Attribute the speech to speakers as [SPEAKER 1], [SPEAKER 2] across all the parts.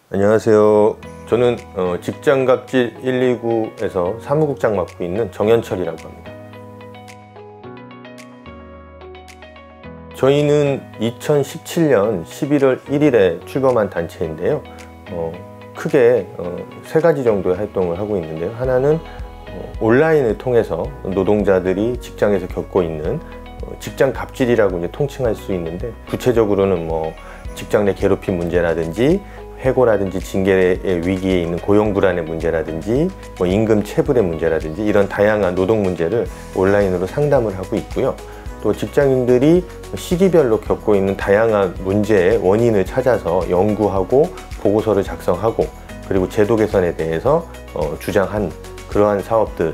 [SPEAKER 1] 안녕하세요. 저는 직장갑질 129에서 사무국장 맡고 있는 정현철이라고 합니다. 저희는 2017년 11월 1일에 출범한 단체인데요. 크게 세 가지 정도의 활동을 하고 있는데요. 하나는 온라인을 통해서 노동자들이 직장에서 겪고 있는 직장 갑질이라고 이제 통칭할 수 있는데, 구체적으로는 직장 내 괴롭힘 문제라든지 해고라든지 징계의 위기에 있는 고용 불안의 문제라든지 임금 체불의 문제라든지 이런 다양한 노동 문제를 온라인으로 상담을 하고 있고요. 또 직장인들이 시기별로 겪고 있는 다양한 문제의 원인을 찾아서 연구하고 보고서를 작성하고, 그리고 제도 개선에 대해서 주장한 그러한 사업들을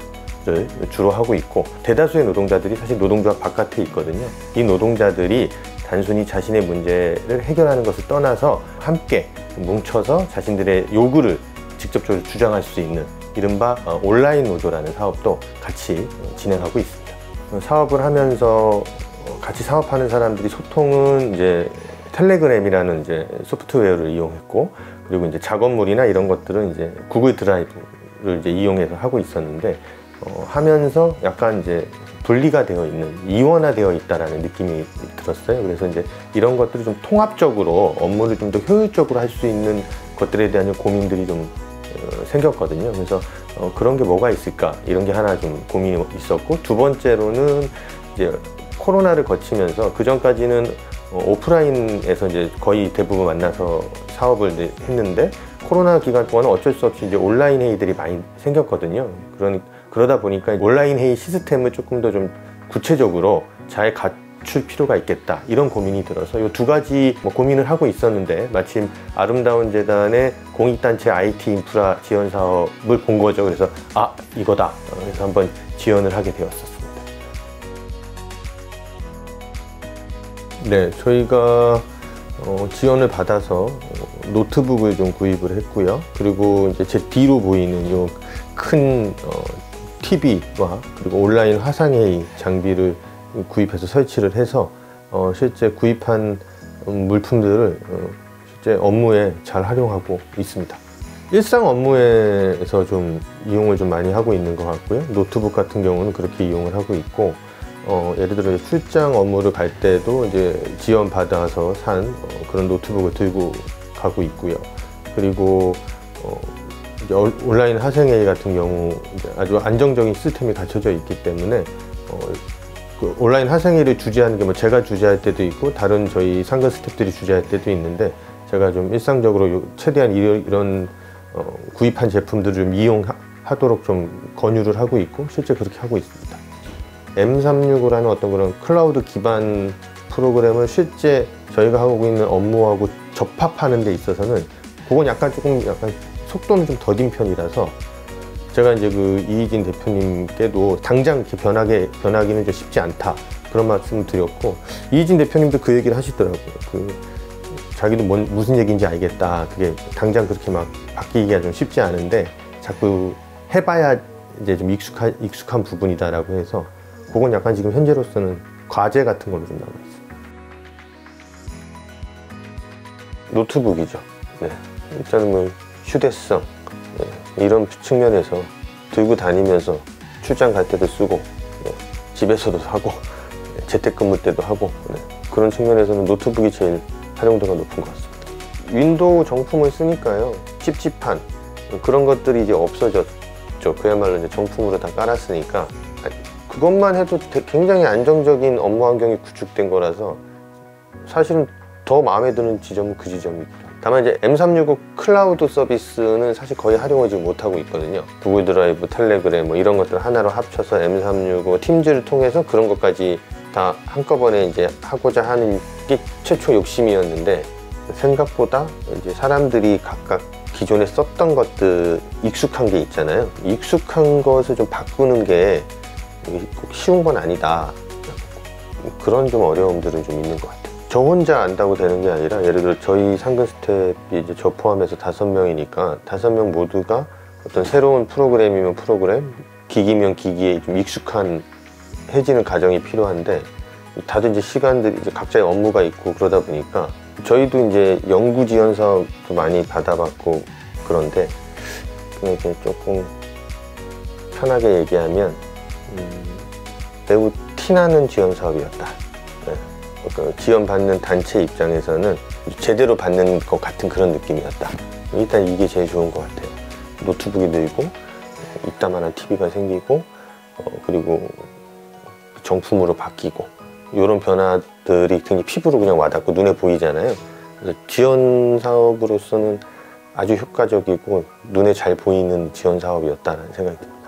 [SPEAKER 1] 주로 하고 있고, 대다수의 노동자들이 사실 노동조합 바깥에 있거든요. 이 노동자들이 단순히 자신의 문제를 해결하는 것을 떠나서 함께 뭉쳐서 자신들의 요구를 직접적으로 주장할 수 있는 이른바 온라인 노조라는 사업도 같이 진행하고 있습니다. 사업을 하면서 같이 사업하는 사람들이 소통은 이제 텔레그램이라는 이제 소프트웨어를 이용했고, 그리고 이제 작업물이나 이런 것들은 이제 구글 드라이브를 이제 이용해서 하고 있었는데, 하면서 약간 이제 분리가 되어 있는, 이원화되어 있다라는 느낌이 들었어요. 그래서 이제 이런 것들을 좀 통합적으로 업무를 좀 더 효율적으로 할 수 있는 것들에 대한 고민들이 좀 생겼거든요. 그래서 그런 게 뭐가 있을까, 이런 게 하나 좀 고민이 있었고, 두 번째로는 이제 코로나를 거치면서 그 전까지는 오프라인에서 이제 거의 대부분 만나서 사업을 했는데, 코로나 기간 동안은 어쩔 수 없이 이제 온라인 회의들이 많이 생겼거든요. 그러다 보니까 온라인 회의 시스템을 조금 더 좀 구체적으로 잘 갖출 필요가 있겠다, 이런 고민이 들어서 이 두 가지 고민을 하고 있었는데, 마침 아름다운 재단의 공익단체 IT 인프라 지원 사업을 본 거죠. 그래서 이거다. 그래서 한번 지원을 하게 되었었습니다. 네, 저희가 지원을 받아서 노트북을 좀 구입을 했고요. 그리고 이제 제 뒤로 보이는 이 큰 TV와 그리고 온라인 화상회의 장비를 구입해서 설치를 해서 실제 구입한 물품들을 실제 업무에 잘 활용하고 있습니다. 일상 업무에서 좀 이용을 좀 많이 하고 있는 것 같고요. 노트북 같은 경우는 그렇게 이용을 하고 있고, 예를 들어 출장 업무를 갈 때도 이제 지원 받아서 산 그런 노트북을 들고 가고 있고요. 그리고 이제 온라인 화상회의 같은 경우 이제 아주 안정적인 시스템이 갖춰져 있기 때문에 그 온라인 화상회의를 주재하는 게 제가 주재할 때도 있고, 다른 저희 상근 스태프들이 주재할 때도 있는데, 제가 좀 일상적으로 최대한 이런 구입한 제품들을 좀 이용하도록 좀 권유를 하고 있고, 실제 그렇게 하고 있습니다. M365라는 어떤 그런 클라우드 기반 프로그램을 실제 저희가 하고 있는 업무하고 접합하는 데 있어서는 그건 약간 속도는 좀 더딘 편이라서, 제가 이제 그 이희진 대표님께도 당장 이렇게 변하기는 좀 쉽지 않다, 그런 말씀을 드렸고, 이희진 대표님도 그 얘기를 하시더라고요. 자기도 무슨 얘기인지 알겠다. 그게 당장 그렇게 막 바뀌기가 좀 쉽지 않은데 자꾸 해봐야 이제 좀 익숙한 부분이다라고 해서, 그건 약간 지금 현재로서는 과제 같은 걸로 좀 남아있어요. 노트북이죠. 네. 일단은 휴대성, 네. 이런 측면에서 들고 다니면서 출장 갈 때도 쓰고, 네. 집에서도 하고, 네. 재택근무 때도 하고, 네. 그런 측면에서는 노트북이 제일 활용도가 높은 것 같습니다. 윈도우 정품을 쓰니까요, 찝찝한 그런 것들이 이제 없어졌죠. 그야말로 이제 정품으로 다 깔았으니까 그것만 해도 굉장히 안정적인 업무 환경이 구축된 거라서, 사실은 더 마음에 드는 지점은 그 지점이고요. 다만 이제 M365 클라우드 서비스는 사실 거의 활용하지 못하고 있거든요. 구글 드라이브, 텔레그램 이런 것들 하나로 합쳐서 M365 팀즈를 통해서 그런 것까지 다 한꺼번에 이제 하고자 하는 게 최초 욕심이었는데, 생각보다 이제 사람들이 각각 기존에 썼던 것들, 익숙한 게 있잖아요. 익숙한 것을 좀 바꾸는 게 꼭 쉬운 건 아니다. 그런 좀 어려움들은 좀 있는 것 같아요. 저 혼자 안다고 되는 게 아니라, 예를 들어 저희 상근 스텝이 이제 저 포함해서 5명이니까 5명 모두가 어떤 새로운 프로그램이면 프로그램, 기기면 기기에 좀 익숙해지는 과정이 필요한데, 다들 이제 시간들이 이제 각자의 업무가 있고 그러다 보니까 저희도 이제 연구 지원 사업도 많이 받아봤고 그런데 그냥 이렇게 조금 편하게 얘기하면 매우 티나는 지원 사업이었다. 네. 그러니까 지원받는 단체 입장에서는 제대로 받는 것 같은 그런 느낌이었다. 일단 이게 제일 좋은 것 같아요. 노트북이 늘고 이따만한 TV가 생기고 그리고 정품으로 바뀌고 이런 변화들이 굉장히 피부로 그냥 와닿고 눈에 보이잖아요. 그래서 지원 사업으로서는 아주 효과적이고 눈에 잘 보이는 지원 사업이었다는 생각이 듭니다.